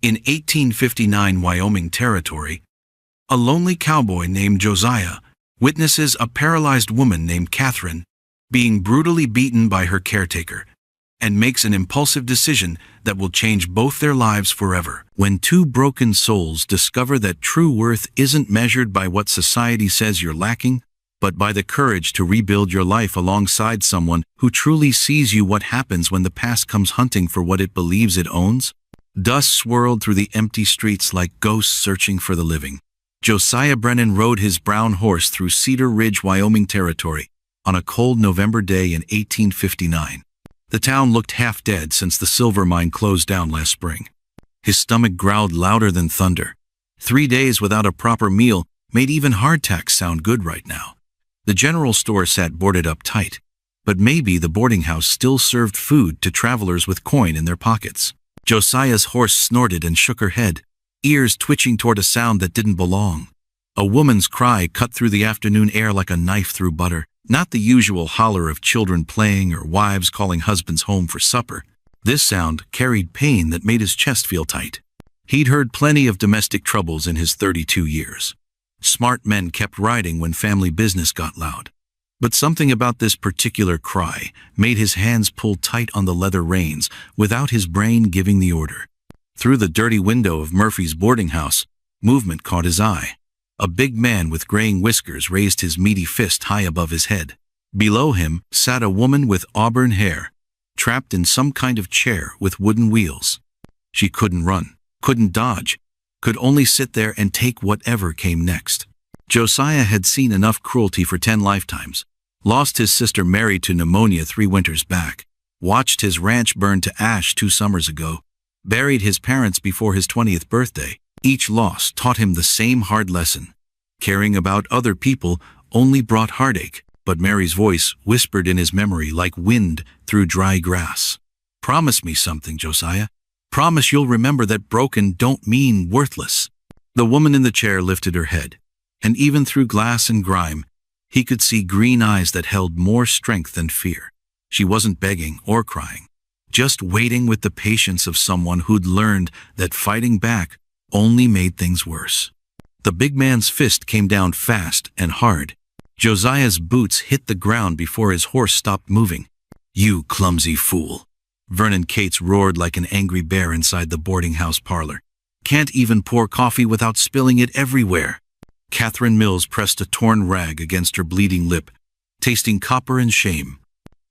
In 1859 Wyoming Territory, a lonely cowboy named Josiah witnesses a paralyzed woman named Catherine being brutally beaten by her caretaker, and makes an impulsive decision that will change both their lives forever. When two broken souls discover that true worth isn't measured by what society says you're lacking, but by the courage to rebuild your life alongside someone who truly sees you. What happens when the past comes hunting for what it believes it owns? Dust swirled through the empty streets like ghosts searching for the living. Josiah Brennan rode his brown horse through Cedar Ridge, Wyoming Territory, on a cold November day in 1859. The town looked half dead since the silver mine closed down last spring. His stomach growled louder than thunder. 3 days without a proper meal made even hardtack sound good right now. The general store sat boarded up tight, but maybe the boarding house still served food to travelers with coin in their pockets. Josiah's horse snorted and shook her head, ears twitching toward a sound that didn't belong. A woman's cry cut through the afternoon air like a knife through butter. Not the usual holler of children playing or wives calling husbands home for supper. This sound carried pain that made his chest feel tight. He'd heard plenty of domestic troubles in his 32 years. Smart men kept riding when family business got loud. But something about this particular cry made his hands pull tight on the leather reins without his brain giving the order. Through the dirty window of Murphy's boarding house, movement caught his eye. A big man with graying whiskers raised his meaty fist high above his head. Below him sat a woman with auburn hair, trapped in some kind of chair with wooden wheels. She couldn't run, couldn't dodge, could only sit there and take whatever came next. Josiah had seen enough cruelty for 10 lifetimes, lost his sister Mary to pneumonia 3 winters back, watched his ranch burn to ash 2 summers ago, buried his parents before his 20th birthday. Each loss taught him the same hard lesson. Caring about other people only brought heartache, but Mary's voice whispered in his memory like wind through dry grass. Promise me something, Josiah. Promise you'll remember that broken don't mean worthless. The woman in the chair lifted her head, and even through glass and grime, he could see green eyes that held more strength than fear. She wasn't begging or crying, just waiting with the patience of someone who'd learned that fighting back only made things worse. The big man's fist came down fast and hard. Josiah's boots hit the ground before his horse stopped moving. "You clumsy fool!" Vernon Cates roared like an angry bear inside the boarding house parlor. "Can't even pour coffee without spilling it everywhere." Catherine Mills pressed a torn rag against her bleeding lip, tasting copper and shame.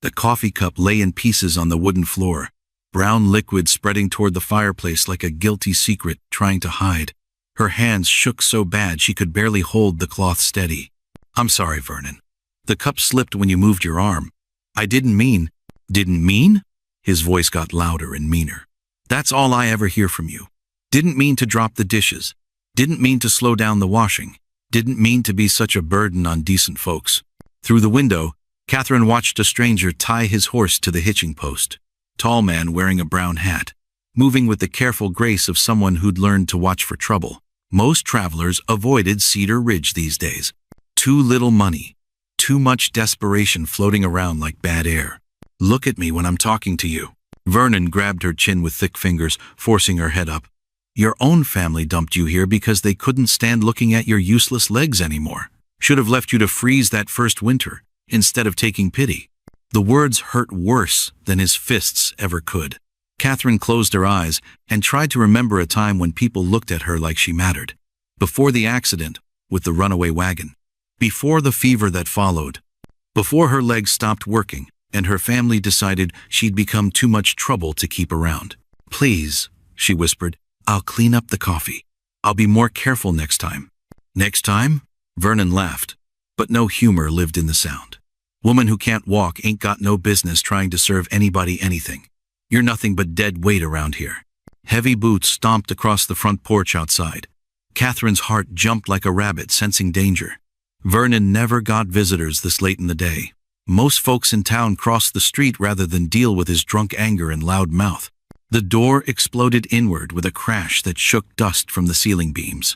The coffee cup lay in pieces on the wooden floor, brown liquid spreading toward the fireplace like a guilty secret trying to hide. Her hands shook so bad she could barely hold the cloth steady. "I'm sorry, Vernon. The cup slipped when you moved your arm. I didn't mean." "Didn't mean?" His voice got louder and meaner. "That's all I ever hear from you. Didn't mean to drop the dishes. Didn't mean to slow down the washing. Didn't mean to be such a burden on decent folks." Through the window, Catherine watched a stranger tie his horse to the hitching post. Tall man wearing a brown hat, moving with the careful grace of someone who'd learned to watch for trouble. Most travelers avoided Cedar Ridge these days. Too little money, too much desperation floating around like bad air. "Look at me when I'm talking to you." Vernon grabbed her chin with thick fingers, forcing her head up. "Your own family dumped you here because they couldn't stand looking at your useless legs anymore. Should have left you to freeze that first winter, instead of taking pity." The words hurt worse than his fists ever could. Catherine closed her eyes and tried to remember a time when people looked at her like she mattered. Before the accident with the runaway wagon. Before the fever that followed. Before her legs stopped working and her family decided she'd become too much trouble to keep around. "Please," she whispered, "I'll clean up the coffee. I'll be more careful next time." "Next time?" Vernon laughed, but no humor lived in the sound. "Woman who can't walk ain't got no business trying to serve anybody anything. You're nothing but dead weight around here." Heavy boots stomped across the front porch outside. Catherine's heart jumped like a rabbit, sensing danger. Vernon never got visitors this late in the day. Most folks in town crossed the street rather than deal with his drunk anger and loud mouth. The door exploded inward with a crash that shook dust from the ceiling beams.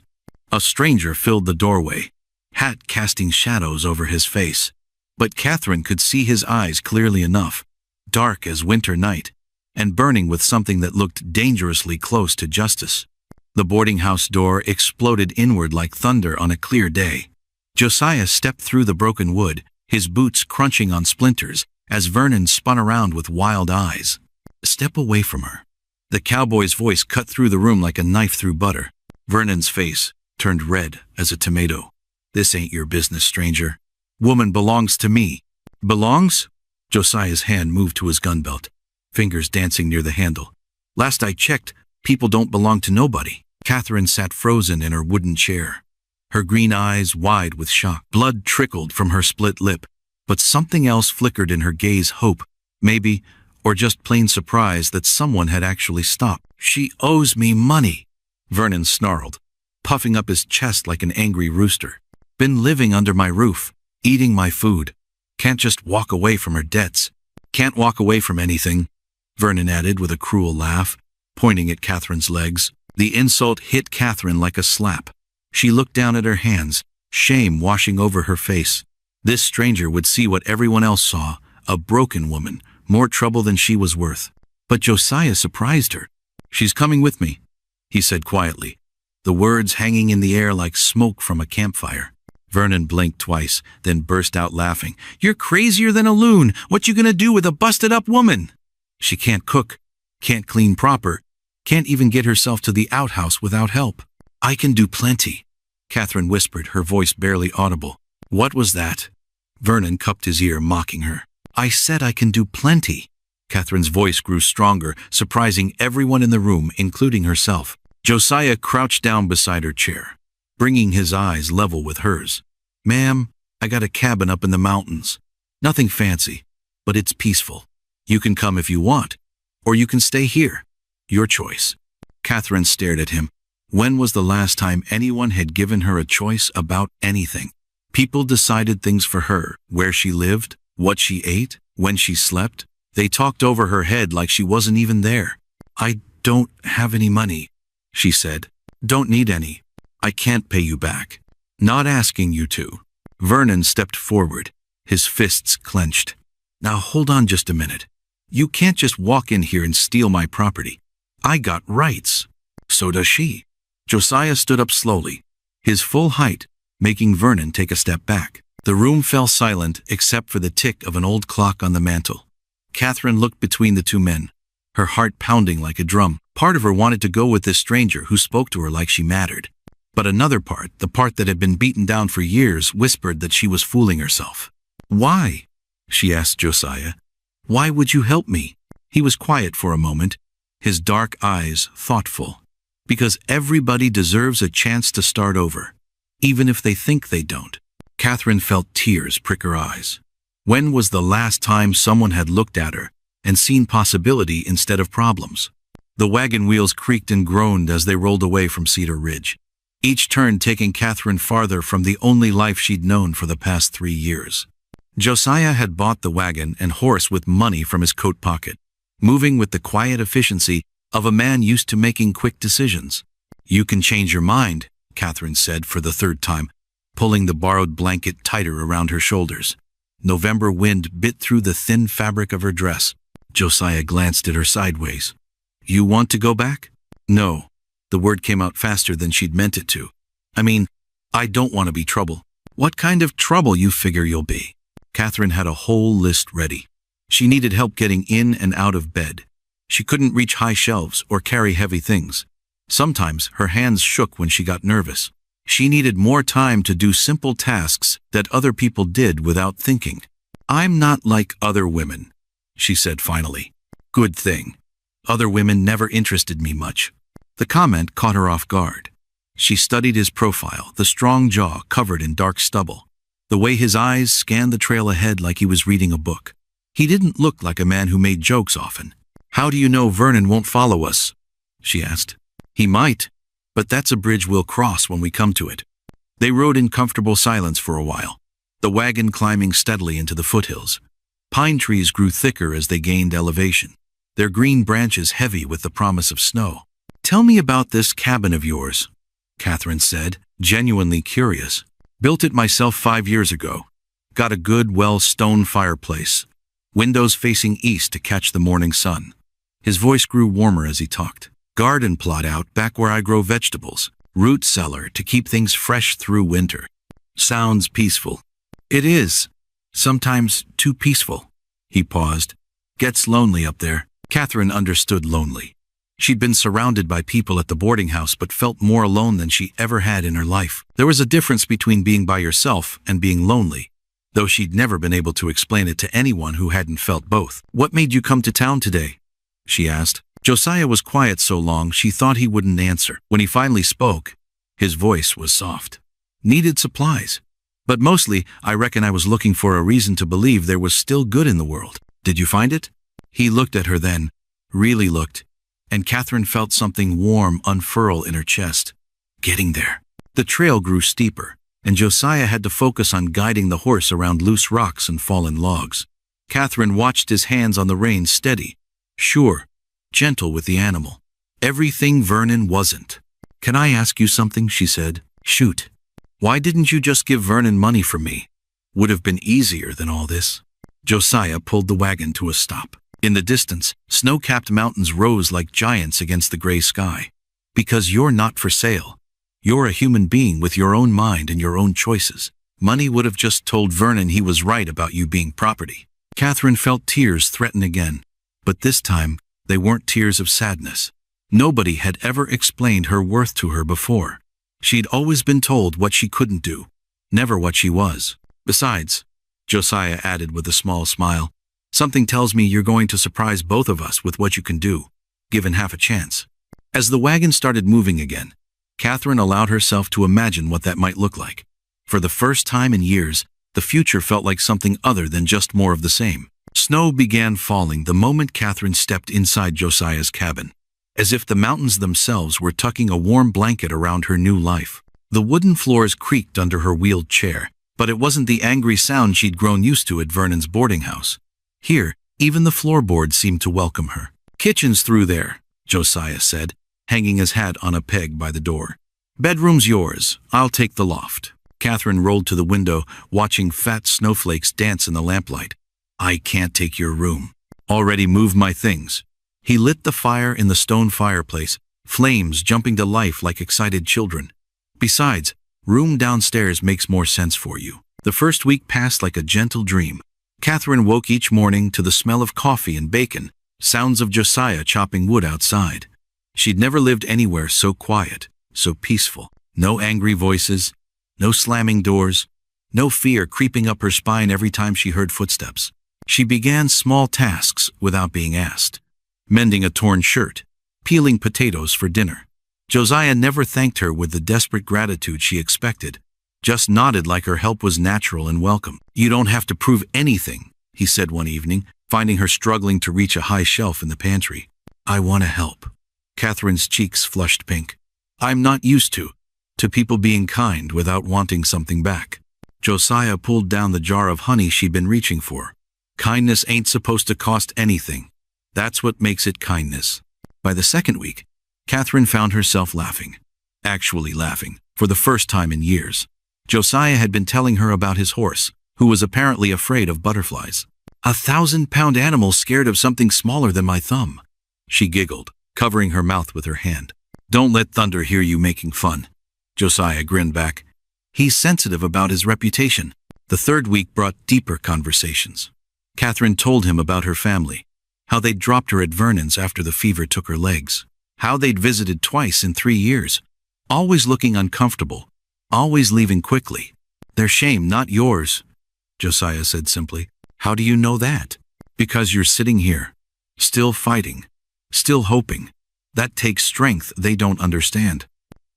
A stranger filled the doorway, hat casting shadows over his face. But Catherine could see his eyes clearly enough, dark as winter night. and burning with something that looked dangerously close to justice. The boarding house door exploded inward like thunder on a clear day. Josiah stepped through the broken wood, his boots crunching on splinters, as Vernon spun around with wild eyes. "Step away from her." The cowboy's voice cut through the room like a knife through butter. Vernon's face turned red as a tomato. "This ain't your business, stranger. Woman belongs to me." "Belongs?" Josiah's hand moved to his gun belt, fingers dancing near the handle. "Last I checked, people don't belong to nobody." Catherine sat frozen in her wooden chair, her green eyes wide with shock. Blood trickled from her split lip, but something else flickered in her gaze, hope, maybe, or just plain surprise that someone had actually stopped. "She owes me money," Vernon snarled, puffing up his chest like an angry rooster. "Been living under my roof, eating my food. Can't just walk away from her debts." "Can't walk away from anything," Vernon added with a cruel laugh, pointing at Catherine's legs. The insult hit Catherine like a slap. She looked down at her hands, shame washing over her face. This stranger would see what everyone else saw, a broken woman, more trouble than she was worth. But Josiah surprised her. "She's coming with me," he said quietly, the words hanging in the air like smoke from a campfire. Vernon blinked twice, then burst out laughing. "You're crazier than a loon. What you gonna do with a busted-up woman? She can't cook, can't clean proper, can't even get herself to the outhouse without help." "I can do plenty," Catherine whispered, her voice barely audible. "What was that?" Vernon cupped his ear, mocking her. "I said I can do plenty." Catherine's voice grew stronger, surprising everyone in the room, including herself. Josiah crouched down beside her chair, bringing his eyes level with hers. "Ma'am, I got a cabin up in the mountains. Nothing fancy, but it's peaceful. You can come if you want, or you can stay here. Your choice." Catherine stared at him. When was the last time anyone had given her a choice about anything? People decided things for her, where she lived, what she ate, when she slept. They talked over her head like she wasn't even there. "I don't have any money," she said. "Don't need any. I can't pay you back." "Not asking you to." Vernon stepped forward, his fists clenched. "Now hold on just a minute. You can't just walk in here and steal my property. I got rights." "So does she." Josiah stood up slowly, his full height making Vernon take a step back. The room fell silent except for the tick of an old clock on the mantel. Catherine looked between the two men, her heart pounding like a drum. Part of her wanted to go with this stranger who spoke to her like she mattered. But another part, the part that had been beaten down for years, whispered that she was fooling herself. "Why?" she asked Josiah. "Why would you help me?" He was quiet for a moment, his dark eyes thoughtful. "Because everybody deserves a chance to start over, even if they think they don't." Catherine felt tears prick her eyes. When was the last time someone had looked at her and seen possibility instead of problems? The wagon wheels creaked and groaned as they rolled away from Cedar Ridge, each turn taking Catherine farther from the only life she'd known for the past 3 years. Josiah had bought the wagon and horse with money from his coat pocket, moving with the quiet efficiency of a man used to making quick decisions. "You can change your mind," Catherine said for the third time, pulling the borrowed blanket tighter around her shoulders. November wind bit through the thin fabric of her dress. Josiah glanced at her sideways. "You want to go back?" "No." The word came out faster than she'd meant it to. "I mean, I don't want to be trouble." "What kind of trouble you figure you'll be?" Catherine had a whole list ready. She needed help getting in and out of bed. She couldn't reach high shelves or carry heavy things. Sometimes her hands shook when she got nervous. She needed more time to do simple tasks that other people did without thinking. "I'm not like other women," she said finally. "Good thing. Other women never interested me much." The comment caught her off guard. She studied his profile, the strong jaw covered in dark stubble, the way his eyes scanned the trail ahead like he was reading a book. He didn't look like a man who made jokes often. "How do you know Vernon won't follow us?" she asked. "He might, but that's a bridge we'll cross when we come to it." They rode in comfortable silence for a while, the wagon climbing steadily into the foothills. Pine trees grew thicker as they gained elevation, their green branches heavy with the promise of snow. "Tell me about this cabin of yours," Catherine said, genuinely curious. "Built it myself 5 years ago. Got a good, stone fireplace. Windows facing east to catch the morning sun." His voice grew warmer as he talked. Garden plot out back where I grow vegetables. Root cellar to keep things fresh through winter. Sounds peaceful. It is. Sometimes too peaceful. He paused. Gets lonely up there. Catherine understood lonely. She'd been surrounded by people at the boarding house but felt more alone than she ever had in her life. There was a difference between being by yourself and being lonely, though she'd never been able to explain it to anyone who hadn't felt both. "What made you come to town today?" she asked. Josiah was quiet so long she thought he wouldn't answer. When he finally spoke, his voice was soft. "Needed supplies. But mostly, I reckon I was looking for a reason to believe there was still good in the world. Did you find it?" He looked at her then, really looked, and Catherine felt something warm unfurl in her chest. Getting there. The trail grew steeper, and Josiah had to focus on guiding the horse around loose rocks and fallen logs. Catherine watched his hands on the reins, steady, sure, gentle with the animal. Everything Vernon wasn't. "Can I ask you something?" she said. "Shoot. Why didn't you just give Vernon money from me? Would have been easier than all this." Josiah pulled the wagon to a stop. In the distance, snow-capped mountains rose like giants against the gray sky. "Because you're not for sale. You're a human being with your own mind and your own choices. Money would have just told Vernon he was right about you being property." Catherine felt tears threaten again, but this time they weren't tears of sadness. Nobody had ever explained her worth to her before. She'd always been told what she couldn't do, never what she was. "Besides," Josiah added with a small smile, "something tells me you're going to surprise both of us with what you can do, given half a chance." As the wagon started moving again, Catherine allowed herself to imagine what that might look like. For the first time in years, the future felt like something other than just more of the same. Snow began falling the moment Catherine stepped inside Josiah's cabin, as if the mountains themselves were tucking a warm blanket around her new life. The wooden floors creaked under her wheeled chair, but it wasn't the angry sound she'd grown used to at Vernon's boarding house. Here, even the floorboards seemed to welcome her. "Kitchen's through there," Josiah said, hanging his hat on a peg by the door. "Bedroom's yours. I'll take the loft." Catherine rolled to the window, watching fat snowflakes dance in the lamplight. "I can't take your room. Already moved my things." He lit the fire in the stone fireplace, flames jumping to life like excited children. "Besides, room downstairs makes more sense for you." The first week passed like a gentle dream. Catherine woke each morning to the smell of coffee and bacon, sounds of Josiah chopping wood outside. She'd never lived anywhere so quiet, so peaceful. No angry voices, no slamming doors, no fear creeping up her spine every time she heard footsteps. She began small tasks without being asked. Mending a torn shirt, peeling potatoes for dinner. Josiah never thanked her with the desperate gratitude she expected, just nodded like her help was natural and welcome. "You don't have to prove anything," he said one evening, finding her struggling to reach a high shelf in the pantry. "I want to help." Catherine's cheeks flushed pink. "I'm not used to people being kind without wanting something back." Josiah pulled down the jar of honey she'd been reaching for. "Kindness ain't supposed to cost anything. That's what makes it kindness." By the second week, Catherine found herself laughing. Actually laughing, for the first time in years. Josiah had been telling her about his horse, who was apparently afraid of butterflies. "A 1,000-pound animal scared of something smaller than my thumb," she giggled, covering her mouth with her hand. "Don't let Thunder hear you making fun." Josiah grinned back. He's sensitive about his reputation. The third week brought deeper conversations. Catherine told him about her family, how they'd dropped her at Vernon's after the fever took her legs, how they'd visited twice in 3 years, always looking uncomfortable, always leaving quickly. "Their shame, not yours," Josiah said simply. "How do you know that?" "Because you're sitting here, still fighting, still hoping. That takes strength they don't understand."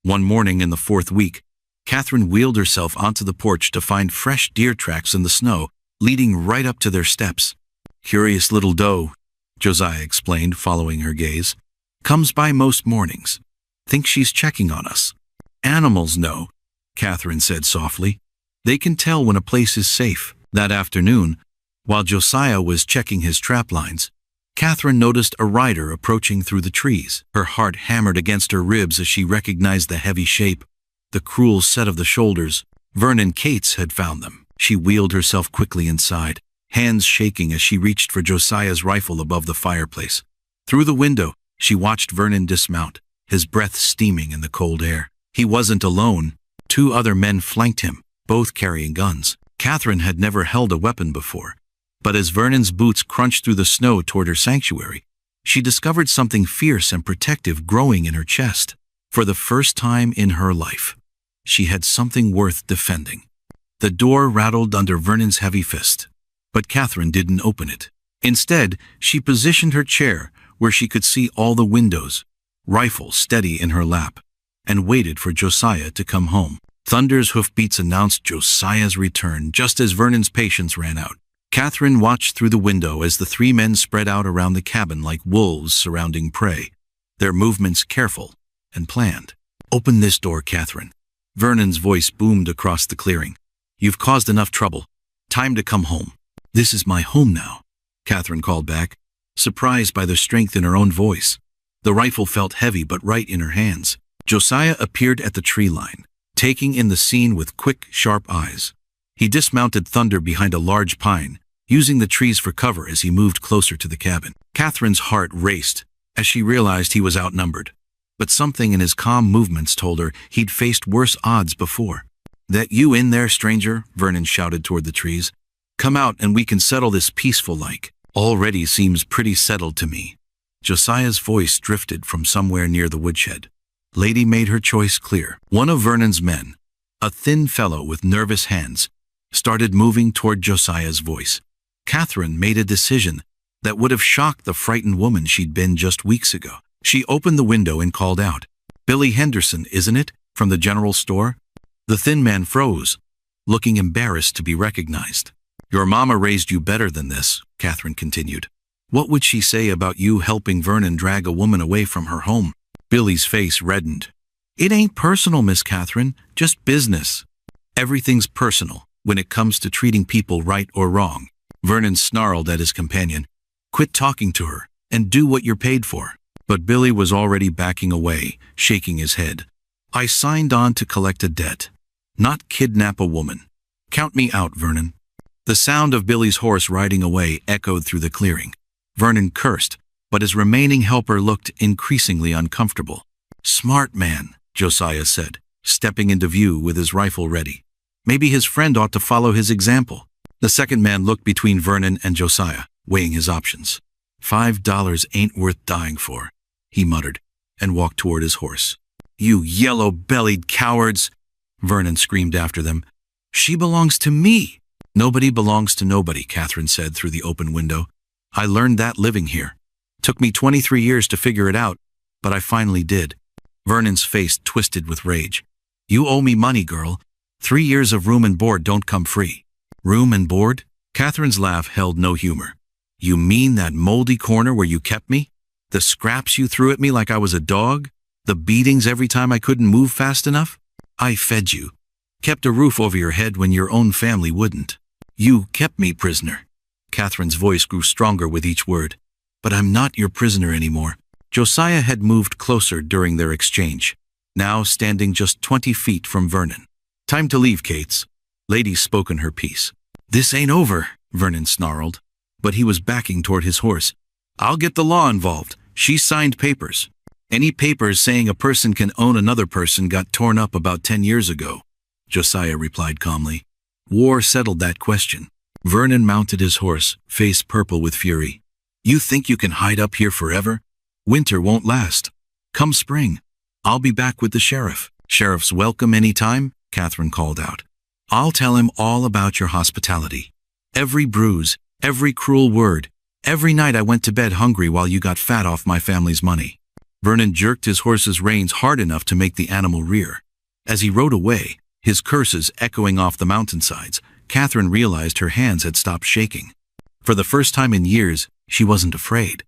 One morning in the 4th week, Catherine wheeled herself onto the porch to find fresh deer tracks in the snow, leading right up to their steps. "Curious little doe," Josiah explained, following her gaze. "Comes by most mornings. Thinks she's checking on us." "Animals know," Catherine said softly. "They can tell when a place is safe." That afternoon, while Josiah was checking his trap lines, Catherine noticed a rider approaching through the trees. Her heart hammered against her ribs as she recognized the heavy shape, the cruel set of the shoulders. Vernon Cates had found them. She wheeled herself quickly inside, hands shaking as she reached for Josiah's rifle above the fireplace. Through the window, she watched Vernon dismount, his breath steaming in the cold air. He wasn't alone. 2 other men flanked him, both carrying guns. Catherine had never held a weapon before, but as Vernon's boots crunched through the snow toward her sanctuary, she discovered something fierce and protective growing in her chest. For the first time in her life, she had something worth defending. The door rattled under Vernon's heavy fist, but Catherine didn't open it. Instead, she positioned her chair where she could see all the windows, rifle steady in her lap, and waited for Josiah to come home. Thunder's hoofbeats announced Josiah's return just as Vernon's patience ran out. Catherine watched through the window as the 3 men spread out around the cabin like wolves surrounding prey, their movements careful and planned. "Open this door, Catherine." Vernon's voice boomed across the clearing. "You've caused enough trouble. Time to come home." "This is my home now," Catherine called back, surprised by the strength in her own voice. The rifle felt heavy but right in her hands. Josiah appeared at the tree line, taking in the scene with quick, sharp eyes. He dismounted Thunder behind a large pine, using the trees for cover as he moved closer to the cabin. Catherine's heart raced as she realized he was outnumbered, but something in his calm movements told her he'd faced worse odds before. "That you in there, stranger?" Vernon shouted toward the trees. "Come out and we can settle this peaceful-like. Already seems pretty settled to me." Josiah's voice drifted from somewhere near the woodshed. Lady made her choice clear. One of Vernon's men, a thin fellow with nervous hands, started moving toward Josiah's voice. Catherine made a decision that would have shocked the frightened woman she'd been just weeks ago. She opened the window and called out, "Billy Henderson, isn't it? From the general store?" The thin man froze, looking embarrassed to be recognized. "Your mama raised you better than this," Catherine continued. "What would she say about you helping Vernon drag a woman away from her home?" Billy's face reddened. "It ain't personal, Miss Catherine, just business." "Everything's personal when it comes to treating people right or wrong." Vernon snarled at his companion. "Quit talking to her and do what you're paid for." But Billy was already backing away, shaking his head. "I signed on to collect a debt, not kidnap a woman. Count me out, Vernon." The sound of Billy's horse riding away echoed through the clearing. Vernon cursed, but his remaining helper looked increasingly uncomfortable. "Smart man," Josiah said, stepping into view with his rifle ready. Maybe his friend ought to follow his example. The second man looked between Vernon and Josiah, weighing his options. $5 ain't worth dying for," he muttered, and walked toward his horse. "You yellow-bellied cowards!" Vernon screamed after them. "She belongs to me." "Nobody belongs to nobody," Catherine said through the open window. "I learned that living here. Took me 23 years to figure it out, but I finally did." Vernon's face twisted with rage. "You owe me money, girl. 3 years of room and board don't come free." "Room and board?" Catherine's laugh held no humor. "You mean that moldy corner where you kept me? The scraps you threw at me like I was a dog? The beatings every time I couldn't move fast enough? I fed you. Kept a roof over your head when your own family wouldn't. You kept me prisoner." Catherine's voice grew stronger with each word. "But I'm not your prisoner anymore." Josiah had moved closer during their exchange, now standing just 20 feet from Vernon. "Time to leave, Cates." Lady spoke in her piece. "This ain't over," Vernon snarled, but he was backing toward his horse. "I'll get the law involved. She signed papers. Any papers saying a person can own another person got torn up about 10 years ago," Josiah replied calmly. "War settled that question." Vernon mounted his horse, face purple with fury. "You think you can hide up here forever? Winter won't last. Come spring, I'll be back with the sheriff." "Sheriff's welcome any time," Catherine called out. "I'll tell him all about your hospitality. Every bruise, every cruel word, every night I went to bed hungry while you got fat off my family's money." Vernon jerked his horse's reins hard enough to make the animal rear. As he rode away, his curses echoing off the mountainsides, Catherine realized her hands had stopped shaking. For the first time in years, she wasn't afraid.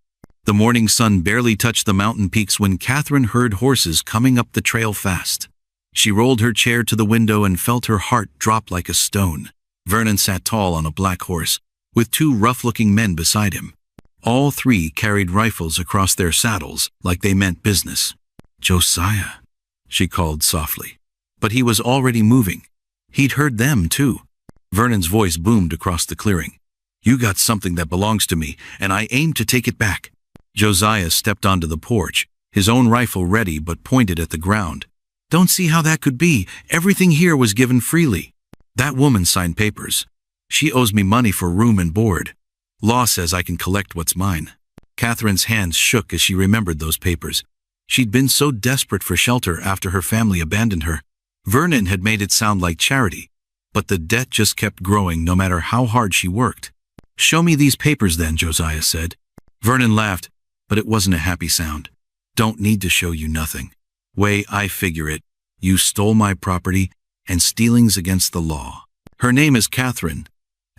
The morning sun barely touched the mountain peaks when Catherine heard horses coming up the trail fast. She rolled her chair to the window and felt her heart drop like a stone. Vernon sat tall on a black horse, with 2 rough-looking men beside him. All 3 carried rifles across their saddles like they meant business. "Josiah," she called softly. But he was already moving. He'd heard them, too. Vernon's voice boomed across the clearing. "You got something that belongs to me, and I aim to take it back." Josiah stepped onto the porch, his own rifle ready but pointed at the ground. Don't see how that could be. Everything here was given freely. That woman signed papers. She owes me money for room and board. Law says I can collect what's mine. Catherine's hands shook as she remembered those papers. She'd been so desperate for shelter after her family abandoned her. Vernon had made it sound like charity, but the debt just kept growing no matter how hard she worked. Show me these papers then, Josiah said. Vernon laughed, but it wasn't a happy sound. Don't need to show you nothing. Way I figure it, you stole my property, and stealing's against the law. Her name is Catherine,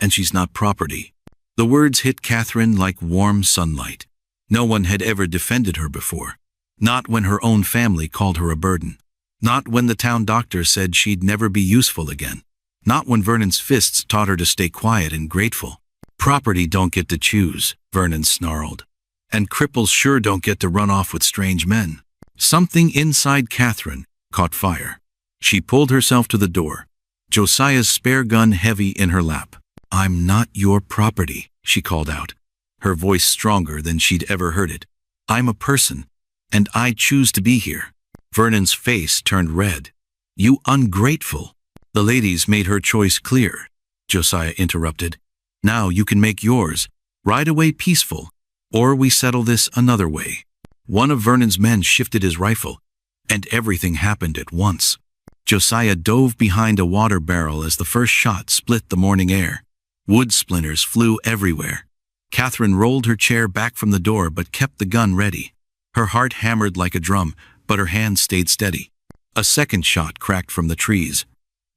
and she's not property. The words hit Catherine like warm sunlight. No one had ever defended her before. Not when her own family called her a burden. Not when the town doctor said she'd never be useful again. Not when Vernon's fists taught her to stay quiet and grateful. Property don't get to choose, Vernon snarled. And cripples sure don't get to run off with strange men. Something inside Catherine caught fire. She pulled herself to the door, Josiah's spare gun heavy in her lap. I'm not your property, she called out, her voice stronger than she'd ever heard it. I'm a person, and I choose to be here. Vernon's face turned red. You ungrateful. The ladies made her choice clear, Josiah interrupted. Now you can make yours. Ride away peaceful, or we settle this another way. One of Vernon's men shifted his rifle, and everything happened at once. Josiah dove behind a water barrel as the first shot split the morning air. Wood splinters flew everywhere. Catherine rolled her chair back from the door but kept the gun ready. Her heart hammered like a drum, but her hand stayed steady. A second shot cracked from the trees.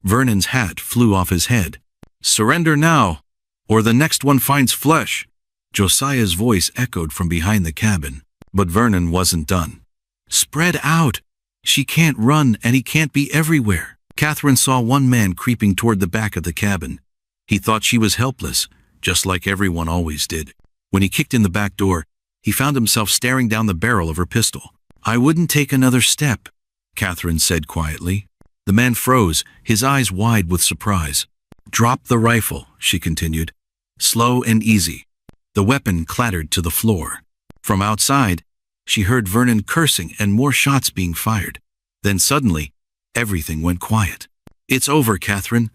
Vernon's hat flew off his head. Surrender now, or the next one finds flesh. Josiah's voice echoed from behind the cabin, but Vernon wasn't done. Spread out. She can't run and he can't be everywhere. Catherine saw one man creeping toward the back of the cabin. He thought she was helpless, just like everyone always did. When he kicked in the back door, he found himself staring down the barrel of her pistol. I wouldn't take another step, Catherine said quietly. The man froze, his eyes wide with surprise. Drop the rifle, she continued. Slow and easy. The weapon clattered to the floor. From outside, she heard Vernon cursing and more shots being fired. Then suddenly, everything went quiet. It's over, Catherine,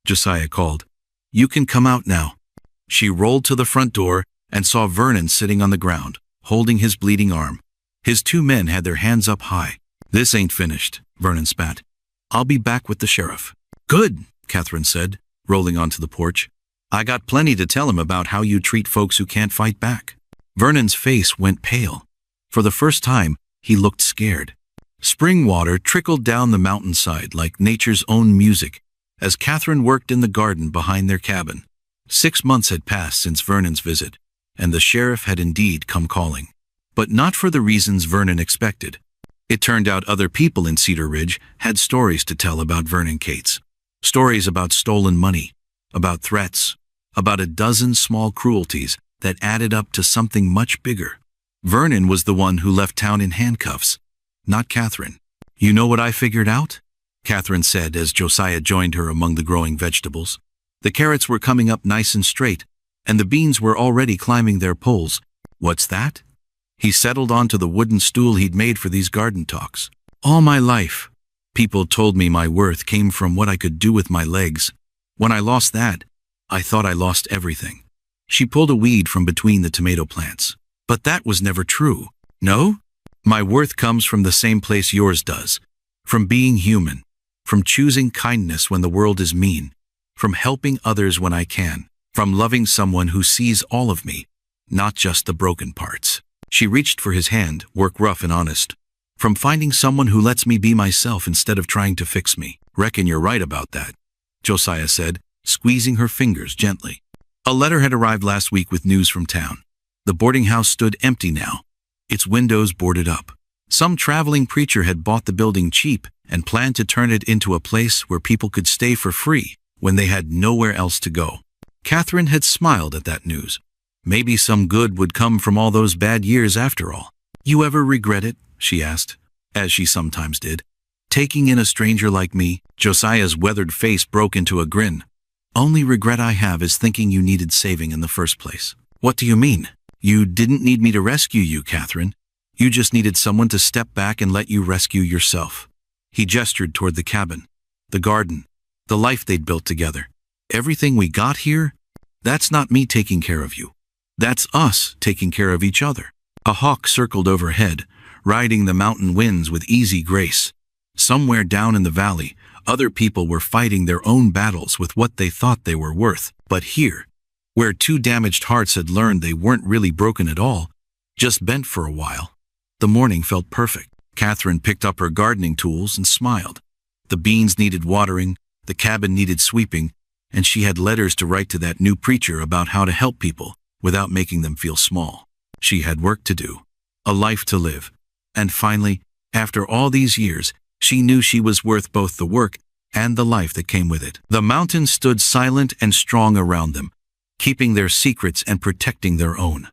Josiah called. You can come out now. She rolled to the front door and saw Vernon sitting on the ground, holding his bleeding arm. His two men had their hands up high. This ain't finished, Vernon spat. I'll be back with the sheriff. Good, Catherine said, rolling onto the porch. I got plenty to tell him about how you treat folks who can't fight back. Vernon's face went pale. For the first time, he looked scared. Spring water trickled down the mountainside like nature's own music as Catherine worked in the garden behind their cabin. 6 months had passed since Vernon's visit, and the sheriff had indeed come calling. But not for the reasons Vernon expected. It turned out other people in Cedar Ridge had stories to tell about Vernon Cates. Stories about stolen money, about threats, about a dozen small cruelties that added up to something much bigger. Vernon was the one who left town in handcuffs, not Catherine. You know what I figured out? Catherine said as Josiah joined her among the growing vegetables. The carrots were coming up nice and straight, and the beans were already climbing their poles. What's that? He settled onto the wooden stool he'd made for these garden talks. All my life, people told me my worth came from what I could do with my legs. When I lost that, I thought I lost everything. She pulled a weed from between the tomato plants. But that was never true. No? My worth comes from the same place yours does. From being human. From choosing kindness when the world is mean. From helping others when I can. From loving someone who sees all of me, not just the broken parts. She reached for his hand, work rough and honest. From finding someone who lets me be myself instead of trying to fix me. Reckon you're right about that, Josiah said, squeezing her fingers gently. A letter had arrived last week with news from town. The boarding house stood empty now, its windows boarded up. Some traveling preacher had bought the building cheap and planned to turn it into a place where people could stay for free when they had nowhere else to go. Catherine had smiled at that news. Maybe some good would come from all those bad years after all. You ever regret it? She asked, as she sometimes did. Taking in a stranger like me, Josiah's weathered face broke into a grin. Only regret I have is thinking you needed saving in the first place. What do you mean? You didn't need me to rescue you, Catherine. You just needed someone to step back and let you rescue yourself. He gestured toward the cabin, the garden, the life they'd built together. Everything we got here, that's not me taking care of you. That's us taking care of each other. A hawk circled overhead, riding the mountain winds with easy grace. Somewhere down in the valley, other people were fighting their own battles with what they thought they were worth. But here, where two damaged hearts had learned they weren't really broken at all, just bent for a while, the morning felt perfect. Catherine picked up her gardening tools and smiled. The beans needed watering, the cabin needed sweeping, and she had letters to write to that new preacher about how to help people without making them feel small. She had work to do, a life to live. And finally, after all these years, she knew she was worth both the work and the life that came with it. The mountains stood silent and strong around them, keeping their secrets and protecting their own.